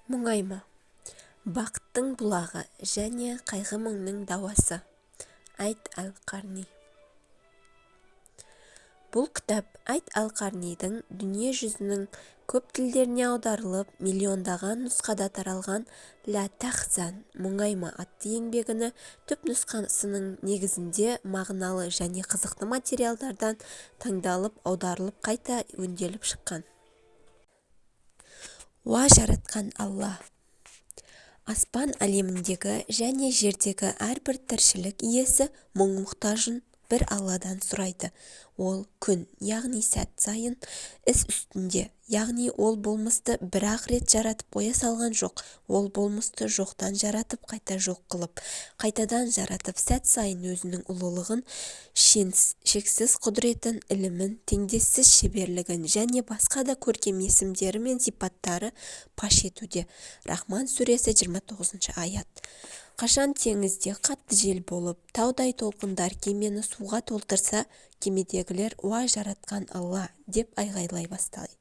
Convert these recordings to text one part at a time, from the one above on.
Мұңайма, бақыттың бұлағы және қайғы-мұңның дауасы. Айт әл-Қарни. Бұл кітап Айт әл-Қарнидің дүние жүзінің көп тілдеріне аударылып, миллиондаған нұсқада таралған «Ля тахзан» мұңайма атты еңбегінің түпнұсқасының негізінде мағыналы және қызықты материалдардан таңдалып, аударылып, қайта өңделіп шыққан. Уа жаратқан Алла! Аспан әлеміндегі және жердегі әрбір тіршілік иесі мұң-мұқтажын бір Алладан сұрайды. Ол күн, яғни сәт сайын іс үстінде, яғни ол болмысты бір-ақ рет жаратып қоя салған жоқ. Ол болмысты жоқтан жаратып, қайта жоқ қылып, қайтадан жаратып, сәт сайын өзінің ұлылығын, шексіз құдіретін, ілімін, теңдессіз шеберлігін және басқа да көркем есімдері мен сипаттары паш етуде. Рахман сүресі 29 аят. Қашан теңізде қатты жел болып, таудай толқындар кемені суға толтырса, кемедегілер «Уа жаратқан Алла!» деп айғайлай бастайды.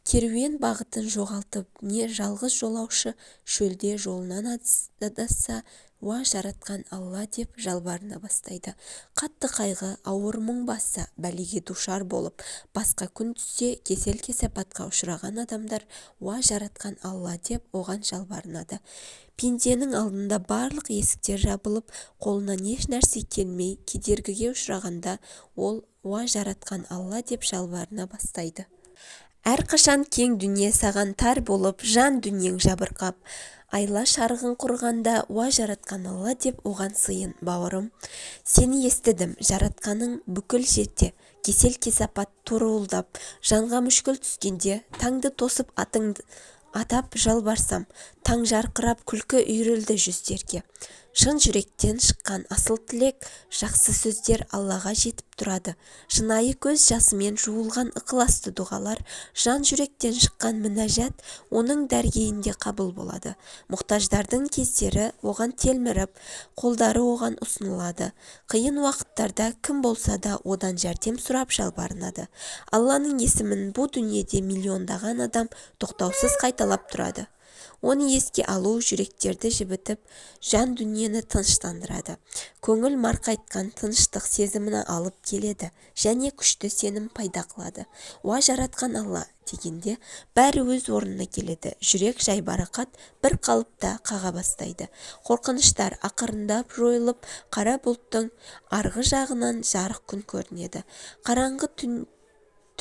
Керуен бағытын жоғалтып, не жалғыз жолаушы шөлде жолынан адасса, «Уа жаратқан Алла!» деп жалбарына бастайды. Қатты қайғы, ауыр мұң басса, бәлеге душар болып, басқа күн түссе, кесел-кесапатқа ұшыраған адамдар «Уа жаратқан Алла!» деп оған жалбарынады. Пенденің алдында барлық есіктер жабылып, қолынан еш нәрсе келмей, кедергіге ұшырағанда, ол «Уа жаратқан Алла!» деп жалбарына бастайды. Әрқашан кең дүние саған тар болып, жан дүниең жабырқап, айла шарығын құрғанда, «Уа жаратқан Алла!» деп оған сыйын, бауырым. Сені естідім, жаратқаның бүкіл жерде, кесел-кесапат торуылдап, жанға мүшкіл түскенде, таңды тосып атыңды атап жалбарсам, таң жарқырап күлкі үйірілді жүздерге. Шын жүректен шыққан асыл тілек, жақсы сөздер Аллаға жетіп тұрады. Шынайы көз жасымен жуылған ықыласты дұғалар, жан жүректен шыққан мінәжат, оның дәргейінде қабыл болады. Мұқтаждардың кездері оған телміріп, қолдары оған ұсынылады. Қиын уақыттарда кім болса да одан жәрдем сұрап жалбарынады. Алланың есімін бұл дүниеде миллиондаған адам тоқтаусыз қайталап тұрады. Оны еске алу жүректерді жібітіп, жан дүниені тыныштандырады. Көңіл марқайтқан тыныштық сезімін алып келеді және күшті сенім пайда қылады. «Уа жаратқан Алла!» дегенде бәрі өз орнына келеді. Жүрек жайбарақат бір қалыпта қаға бастайды. Қорқыныштар ақырындап жойылып, қара бұлттың арғы жағынан жарық күн көрінеді. Қараңғы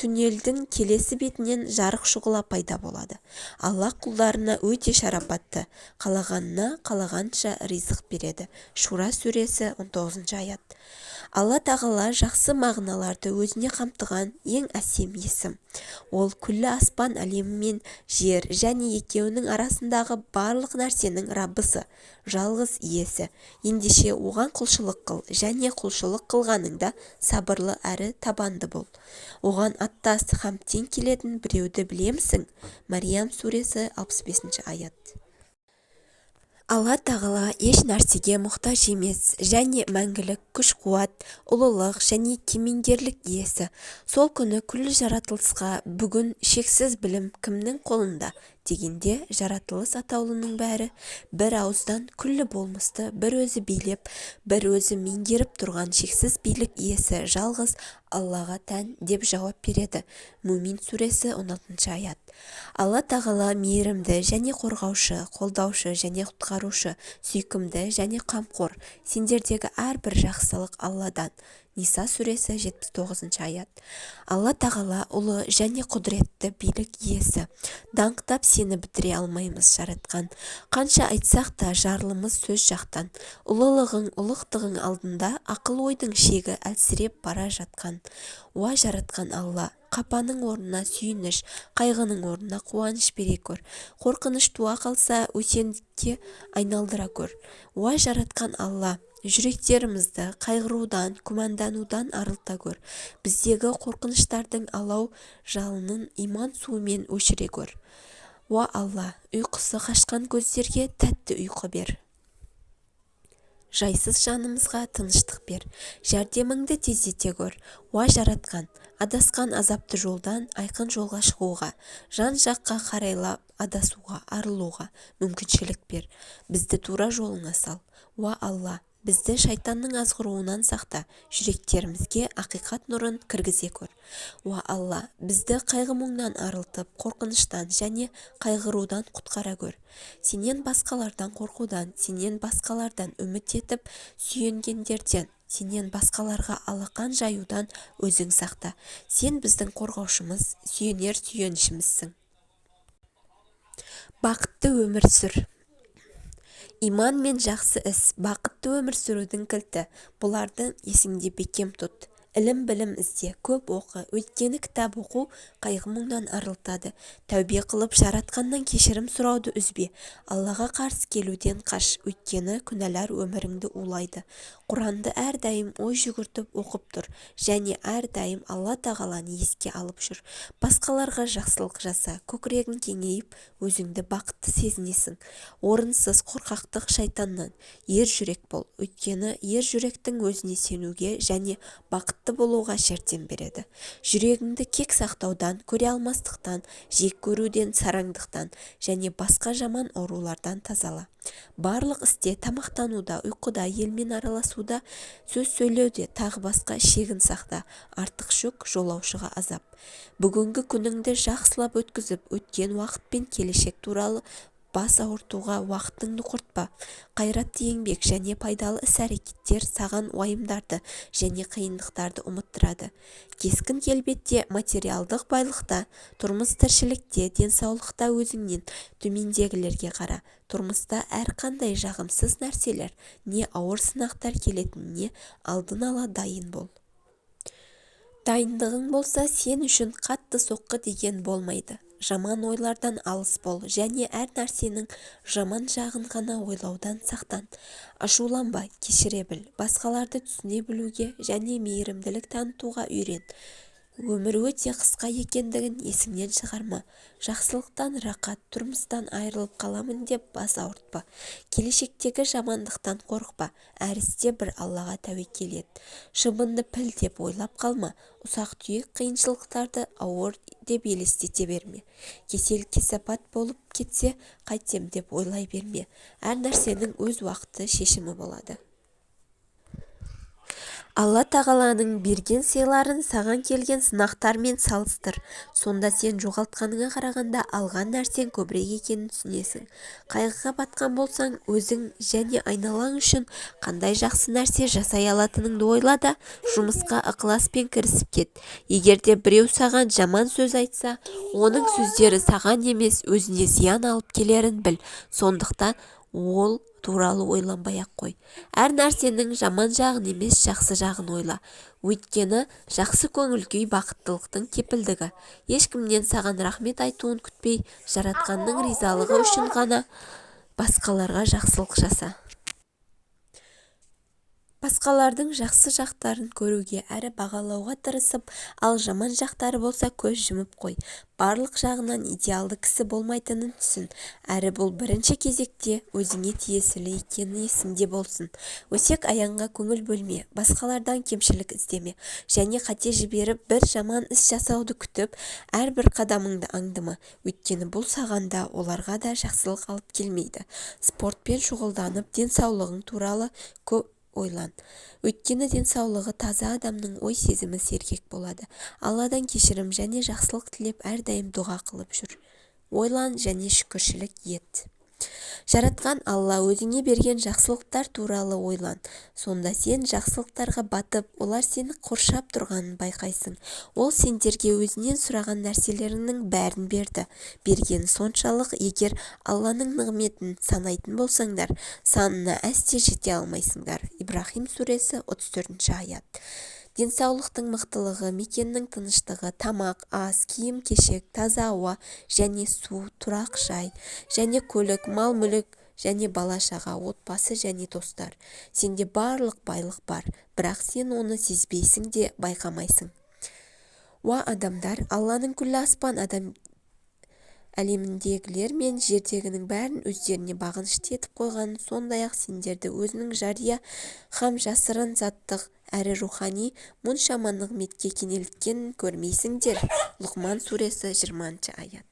түнелдің келесі бетінен жарық шұғыла пайда болады. Алла құлдарына өте шарапатты, қалағанына қалағанша ризық береді. Шура сүресі 19 аят. Алла тағала жақсы мағыналарды өзіне қамтыған ең әсем есім. Ол күллі аспан әлемі мен жер және екеуінің арасындағы барлық нәрсенің Раббысы, жалғыз иесі. Ендеше оған құлшылық қыл және құлшылық қылғаныңда сабырлы әрі табанды бол. Оған аттас хамтен келетін біреуді білемісің? Мариям сүресі 65 аят. Алла тағала еш нәрсеге мұқтаж емес және мәңгілік күш-қуат, ұлылық және кемеңгерлік иесі. Сол күні күллі жаратылысқа бүгін шексіз білім кімнің қолында дегенде жаратылыс атаулының бәрі бір ауыздан күллі болмысты бір өзі билеп, бір өзі меңгеріп тұрған шексіз билік иесі жалғыз Аллаға тән деп жауап береді. Мумин сүресі 16 аят. Алла тағала мейірімді және қорғаушы, қолдаушы және құтқарушы, сүйкімді және қамқор. Сендердегі әрбір жақсылық Алладан. Ниса сүресі 79 аят. Алла тағала ұлы және құдіретті билік иесі. Даңқтап сені бітіре алмаймыз, жаратқан. Қанша айтсақ та жарлымыз сөз жақтан. Ұлылығың, ұлықтығың алдында ақыл-ойдың шегі әлсіреп бара жатқан. Уа жаратқан Алла! Қапаның орнына сүйініш, қайғының орнына қуаныш бере көр. Қорқыныш туа қалса өсендікке айналдыра көр. Уа жаратқан Алла! Жүректерімізді қайғырудан, күмәнданудан арылта көр. Біздегі қорқыныштардың алау жалынын иман суымен өшіре көр. Уа Алла! Ұйқысы қашқан көздерге тәтті ұйқы бер. Жайсыз жанымызға тыныштық бер. Жәрдеміңді тездете көр. Уа жаратқан! Адасқан азапты жолдан айқын жолға шығуға, жан жаққа қарайлап адасуға, арылуға мүмкіншілік бер. Бізді тура жолыңа сал. Уа Алла, бізді шайтанның азғыруынан сақта, жүректерімізге ақиқат нұрын кіргізе көр. Уа Алла, бізді қайғы-мұңнан арылтып, қорқыныштан және қайғырудан құтқара көр. Сенен басқалардан қорқудан, сенен басқалардан үміт етіп сүйенгендерден, сенен басқаларға алақан жаюдан өзің сақта. Сен біздің қорғаушымыз, сүйенер сүйенішімізсің. Бақытты өмір сүр. Иман мен жақсы іс, бақытты өмір сүрудің кілті. Бұларды есіңде бекем тұт. Ілім білім ізде, көп оқы, өйткені кітап оқу қайғы-мұңнан арылтады. Тәубе қылып жаратқаннан кешірім сұрауды үзбе. Аллаға қарсы келуден қаш, өйткені күнәлар өміріңді улайды. Құранды әрдайым ой жүгіртіп оқып тұр, және әрдайым Алла тағаланы еске алып жүр. Басқаларға жақсылық жаса, көкірегің кеңейіп, өзіңді бақытты сезінесің. Орынсыз қорқақтық шайтаннан. Ер жүрек бол, өйткені ер жүректің өзіне сенуге және бақытты болуға жәрдем береді. Жүрегіңді кек сақтаудан, көре алмастықтан, жек көруден, сараңдықтан және басқа жаман аурулардан тазала. Барлық істе, тамақтануда, ұйқыда, елмен араласуда, сөз сөйлеуде, тағы басқа шегін сақта. Артық жүк жолаушыға азап. Бүгінгі күніңді жақсылап өткізіп, өткен уақыт пен келешек туралы бас ауыртуға уақытыңды құртпа. Қайратты еңбек және пайдалы іс-әрекеттер саған уайымдарды және қиындықтарды ұмыттырады. Кескін келбетте, материалдық байлықта, тұрмыс тіршілікте, денсаулықта өзіңнен төмендегілерге қара. Тұрмыста әрқандай жағымсыз нәрселер, не ауыр сынақтар келетініне алдын ала дайын бол. Дайындығың болса, сен үшін қатты соққы деген болмайды. Жаман ойлардан алыс бол және әр нәрсенің жаман жағын ғана ойлаудан сақтан. Ашуланба, кешіре біл, басқаларды түсіне білуге және мейірімділік танытуға үйрен. Өмір өте қысқа екендігін есіңнен шығарма. Жақсылықтан рақат, тұрмыстан айырылып қаламын деп бас ауыртпа. Келешектегі жамандықтан қорықпа. Әр істе бір Аллаға тәуекел ет. Шыбынды піл деп ойлап қалма. Ұсақ-түйек қиыншылықтарды ауыр деп елестете берме. Кесел кесапат болып кетсе, қайтем деп ойлай берме. Әр нәрсенің өз уақыты шешімі болады. Алла тағаланың берген сыйларын саған келген сынақтармен салыстыр. Сонда сен жоғалтқаныңа қарағанда алған нәрсен көбірек екенін түсінесің. Қайғыға батқан болсаң, өзің және айналаң үшін қандай жақсы нәрсе жасай алатыныңды ойла да, жұмысқа ықыласпен кірісіп кет. Егер де біреу саған жаман сөз айтса, оның сөздері саған емес, өзіне зиян алып келерін біл. Сондықтан ол туралы ойланбай-ақ қой. Әр нәрсенің жаман жағын емес, жақсы жағын ойла. Өйткені жақсы көңіл-күй бақыттылықтың кепілдігі. Ешкімнен саған рахмет айтуын күтпей, жаратқанның ризалығы үшін ғана басқаларға жақсылық жаса. Басқалардың жақсы жақтарын көруге әрі бағалауға тырысып, ал жаман жақтары болса көз жұмып қой. Барлық жағынан идеалды кісі болмайтынын түсін. Әрі бұл бірінші кезекте өзіңе тиесілі екені есіңде болсын. Өсек аяңға көңіл бөлме, басқалардан кемшілік іздеме және қате жіберіп бір жаман іс жасауды күтіп, әрбір қадамыңды аңдыма. Өйткені бұл саған да, оларға да жақсылық алып келмейді. Спортпен шұғылданып, денсаулығың туралы көп ойлан. Өйткені денсаулығы таза адамның ой сезімі сергек болады. Алладан кешірім және жақсылық тілеп әрдайым дұға қылып жүр. Ойлан және шүкіршілік ет. Жаратқан Алла өзіңе берген жақсылықтар туралы ойлан. Сонда сен жақсылықтарға батып, олар сені қоршап тұрғанын байқайсың. Ол сендерге өзінен сұраған нәрселерінің бәрін берді. Бергені соншалық, егер Алланың нығметін санайтын болсаңдар, санына әсте жете алмайсыңдар. Ибрахим суресі 34 аят. Денсаулықтың мықтылығы, мекеннің тыныштығы, тамақ, ас, киім-кешек, таза ауа және су, тұрақ жай және көлік, мал-мүлік және бала-шаға, отбасы және достар. Сенде барлық байлық бар, бірақ сен оны сезбейсің де байқамайсың. Уа адамдар, Алланың күллі аспан әлеміндегілер мен жердегінің бәрін өздеріне бағынышты етіп қойғанын, сондай-ақ сендерді өзінің жария һәм жасырын заттық әрі рухани мұншама нығметке кенелткенін көрмейсіңдер. Лұқман суресі 20 аят.